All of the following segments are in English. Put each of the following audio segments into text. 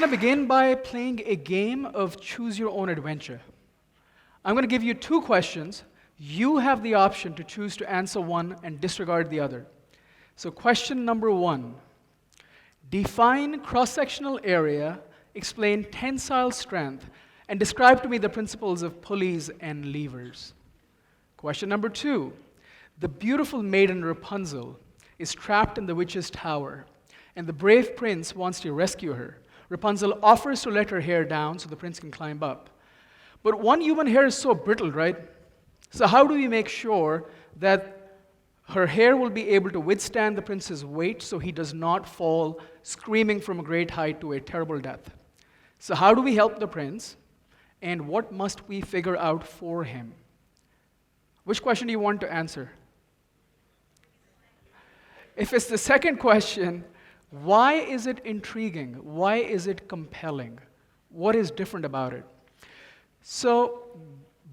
going to begin by playing a game of choose your own adventure. I'm going to give you two questions. You have the option to choose to answer one and disregard the other. So question number one, define cross-sectional area, explain tensile strength, and describe to me the principles of pulleys and levers. Question number two, the beautiful maiden Rapunzel is trapped in the witch's tower, and the brave prince wants to rescue her. Rapunzel offers to let her hair down so the prince can climb up. But one human hair is so brittle, right? So how do we make sure that her hair will be able to withstand the prince's weight so he does not fall screaming from a great height to a terrible death? So how do we help the prince? And what must we figure out for him? Which question do you want to answer? If it's the second question, why is it intriguing? Why is it compelling? What is different about it? So,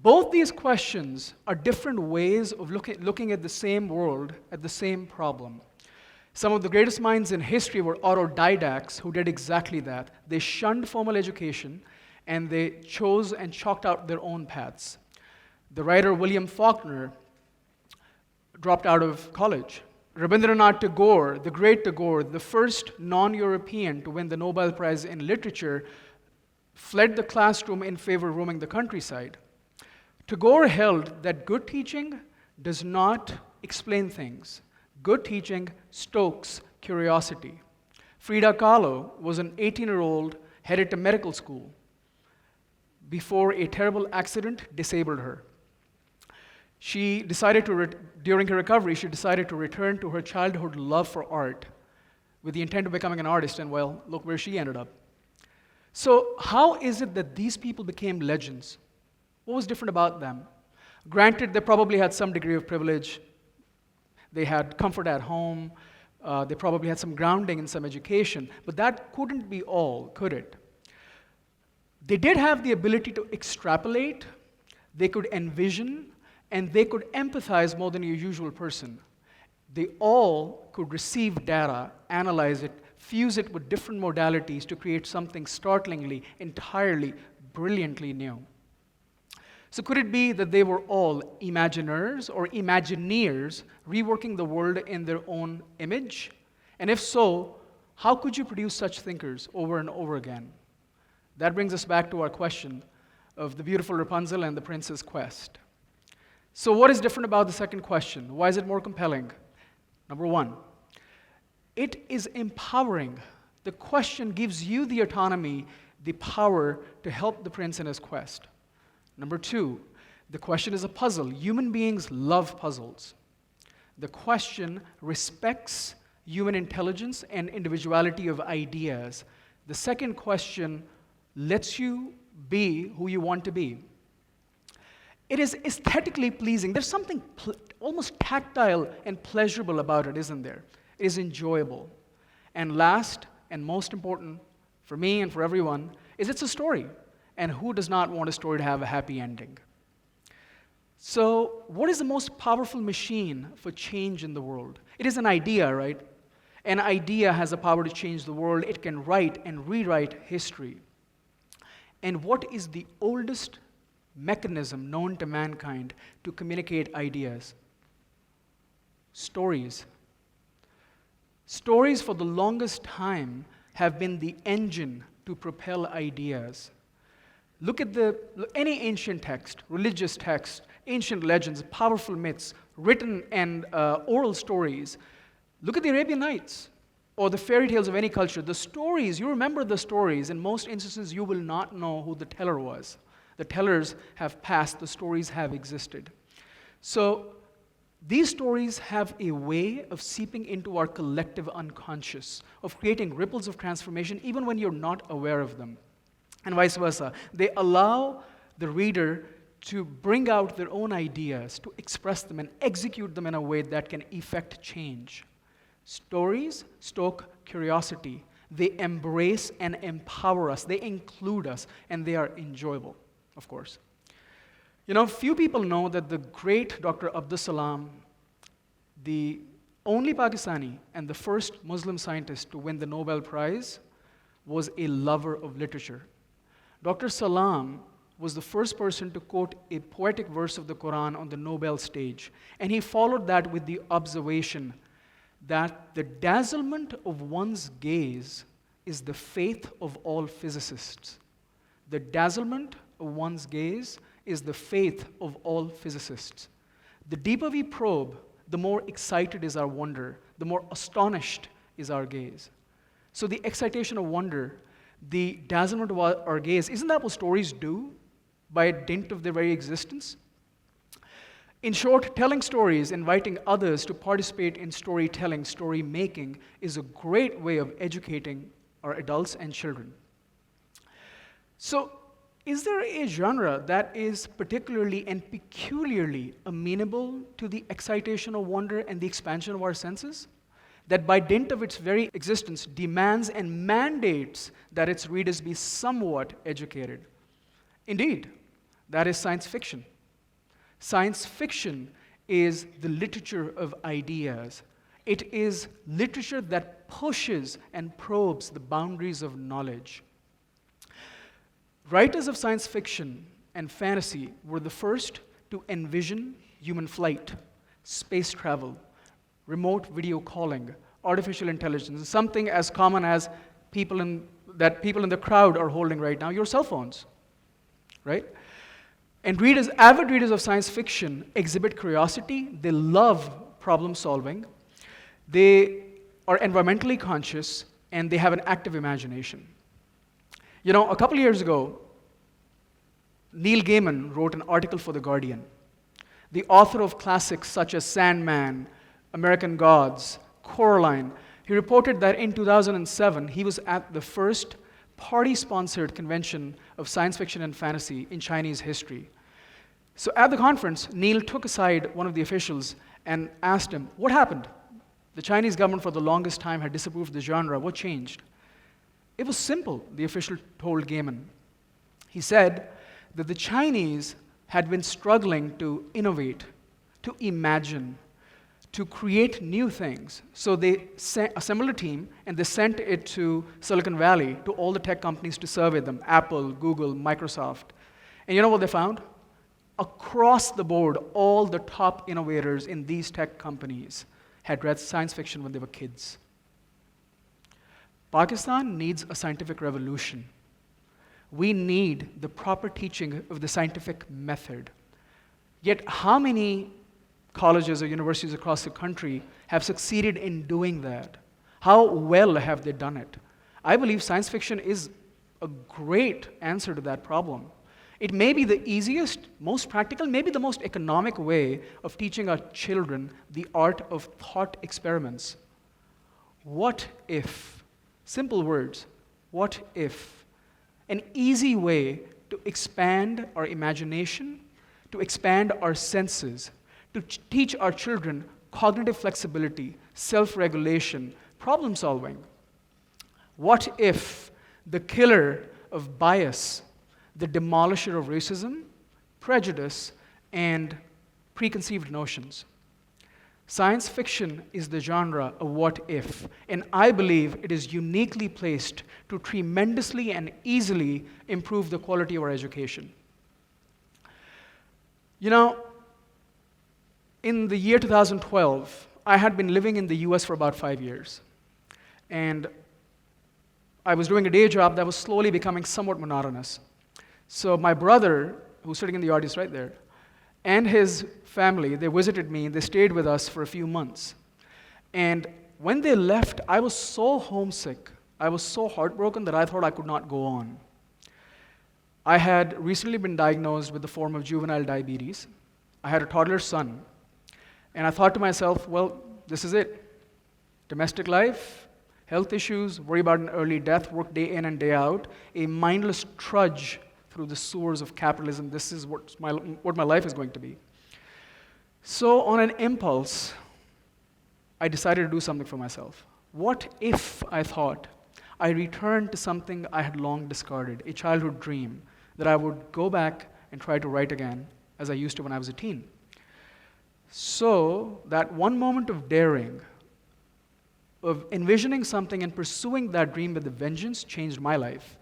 both these questions are different ways of looking at the same world, at the same problem. Some of the greatest minds in history were autodidacts who did exactly that. They shunned formal education, and they chose and chalked out their own paths. The writer William Faulkner dropped out of college. Rabindranath Tagore, the great Tagore, the first non-European to win the Nobel Prize in Literature, fled the classroom in favor of roaming the countryside. Tagore held that good teaching does not explain things. Good teaching stokes curiosity. Frida Kahlo was an 18-year-old headed to medical school before a terrible accident disabled her. She decided during her recovery, she decided to return to her childhood love for art with the intent of becoming an artist, and well, look where she ended up. So how is it that these people became legends? What was different about them? Granted, they probably had some degree of privilege. They had comfort at home. They probably had some grounding and some education, but that couldn't be all, could it? They did have the ability to extrapolate, they could envision, and they could empathize more than your usual person. They all could receive data, analyze it, fuse it with different modalities to create something startlingly, entirely, brilliantly new. So could it be that they were all imaginers or imagineers reworking the world in their own image? And if so, how could you produce such thinkers over and over again? That brings us back to our question of the beautiful Rapunzel and the prince's quest. So what is different about the second question? Why is it more compelling? Number one, it is empowering. The question gives you the autonomy, the power to help the prince in his quest. Number two, the question is a puzzle. Human beings love puzzles. The question respects human intelligence and individuality of ideas. The second question lets you be who you want to be. It is aesthetically pleasing. There's something almost tactile and pleasurable about it, isn't there? It is enjoyable. And last and most important for me and for everyone is it's a story. And who does not want a story to have a happy ending? So, what is the most powerful machine for change in the world? It is an idea, right? An idea has the power to change the world. It can write and rewrite history. And what is the oldest mechanism known to mankind to communicate ideas? Stories. Stories for the longest time have been the engine to propel ideas. Look at any ancient text, religious text, ancient legends, powerful myths, written and oral stories. Look at the Arabian Nights or the fairy tales of any culture. The stories, you remember the stories. In most instances, you will not know who the teller was. The tellers have passed, the stories have existed. So these stories have a way of seeping into our collective unconscious, of creating ripples of transformation even when you're not aware of them. And vice versa. They allow the reader to bring out their own ideas, to express them and execute them in a way that can effect change. Stories stoke curiosity. They embrace and empower us. They include us, and they are enjoyable, of course. You know, few people know that the great Dr. Abdus Salam, the only Pakistani and the first Muslim scientist to win the Nobel Prize, was a lover of literature. Dr. Salam was the first person to quote a poetic verse of the Quran on the Nobel stage, and he followed that with the observation that the dazzlement of one's gaze is the faith of all physicists. The dazzlement of one's gaze is the faith of all physicists. The deeper we probe, the more excited is our wonder, the more astonished is our gaze. So the excitation of wonder, the dazzlement of our gaze, isn't that what stories do by dint of their very existence? In short, telling stories, inviting others to participate in storytelling, story making, is a great way of educating our adults and children. So, is there a genre that is particularly and peculiarly amenable to the excitation of wonder and the expansion of our senses? That by dint of its very existence demands and mandates that its readers be somewhat educated? Indeed, that is science fiction. Science fiction is the literature of ideas. It is literature that pushes and probes the boundaries of knowledge. Writers of science fiction and fantasy were the first to envision human flight, space travel, remote video calling, artificial intelligence, something as common as people in the crowd are holding right now, your cell phones, right? And avid readers of science fiction exhibit curiosity, they love problem solving, they are environmentally conscious, and they have an active imagination. You know, a couple of years ago, Neil Gaiman wrote an article for The Guardian. The author of classics such as Sandman, American Gods, Coraline, he reported that in 2007, he was at the first party-sponsored convention of science fiction and fantasy in Chinese history. So at the conference, Neil took aside one of the officials and asked him, what happened? The Chinese government for the longest time had disapproved the genre. What changed? It was simple, the official told Gaiman. He said that the Chinese had been struggling to innovate, to imagine, to create new things. So they assembled a team and they sent it to Silicon Valley, to all the tech companies to survey them, Apple, Google, Microsoft. And you know what they found? Across the board, all the top innovators in these tech companies had read science fiction when they were kids. Pakistan needs a scientific revolution. We need the proper teaching of the scientific method. Yet how many colleges or universities across the country have succeeded in doing that? How well have they done it? I believe science fiction is a great answer to that problem. It may be the easiest, most practical, maybe the most economic way of teaching our children the art of thought experiments. What if? Simple words. What if? An easy way to expand our imagination, to expand our senses, to teach our children cognitive flexibility, self-regulation, problem solving. What if the killer of bias, the demolisher of racism, prejudice, and preconceived notions? Science fiction is the genre of what if, and I believe it is uniquely placed to tremendously and easily improve the quality of our education. You know, in the year 2012, I had been living in the US for about 5 years, and I was doing a day job that was slowly becoming somewhat monotonous. So my brother, who's sitting in the audience right there, and his family, they visited me and they stayed with us for a few months. And when they left, I was so homesick, I was so heartbroken that I thought I could not go on. I had recently been diagnosed with the form of juvenile diabetes. I had a toddler son. And I thought to myself, well, this is it. Domestic life, health issues, worry about an early death, work day in and day out, a mindless trudge through the sewers of capitalism. This is what my life is going to be. So on an impulse, I decided to do something for myself. What if, I thought, I returned to something I had long discarded, a childhood dream, that I would go back and try to write again, as I used to when I was a teen. So that one moment of daring of envisioning something and pursuing that dream with a vengeance changed my life.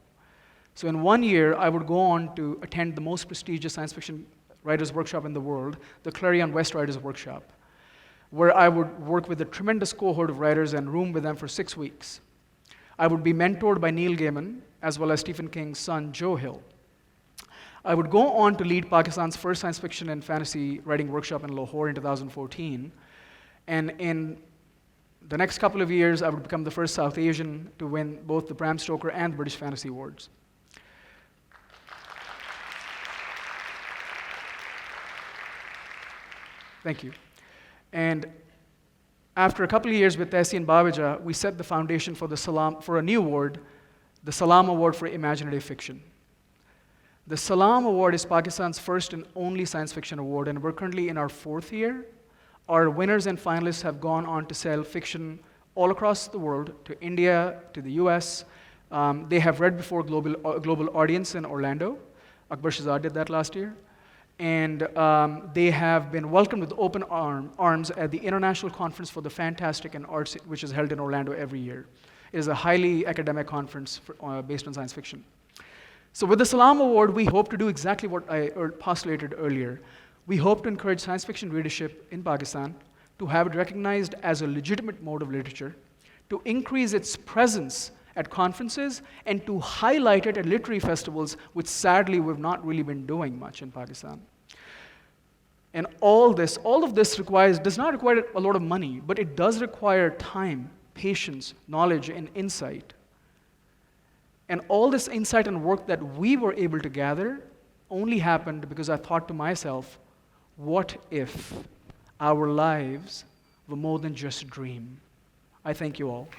So in 1 year, I would go on to attend the most prestigious science fiction writers' workshop in the world, the Clarion West Writers' Workshop, where I would work with a tremendous cohort of writers and room with them for 6 weeks. I would be mentored by Neil Gaiman, as well as Stephen King's son, Joe Hill. I would go on to lead Pakistan's first science fiction and fantasy writing workshop in Lahore in 2014. And in the next couple of years, I would become the first South Asian to win both the Bram Stoker and the British Fantasy Awards. Thank you. And after a couple of years with Desi and Babaja, we set the foundation for a new award, the Salam Award for Imaginative Fiction. The Salam Award is Pakistan's first and only science fiction award, and we're currently in our 4th year. Our winners and finalists have gone on to sell fiction all across the world, to India, to the US. They have read before global audience in Orlando. Akbar Shahzad did that last year. And they have been welcomed with open arms at the International Conference for the Fantastic and Arts, which is held in Orlando every year. It is a highly academic conference based on science fiction. So with the Salam Award, we hope to do exactly what I postulated earlier. We hope to encourage science fiction readership in Pakistan, to have it recognized as a legitimate mode of literature, to increase its presence at conferences, and to highlight it at literary festivals, which sadly we've not really been doing much in Pakistan. And all of this does not require a lot of money, but it does require time, patience, knowledge, and insight. And all this insight and work that we were able to gather only happened because I thought to myself, what if our lives were more than just a dream? I thank you all.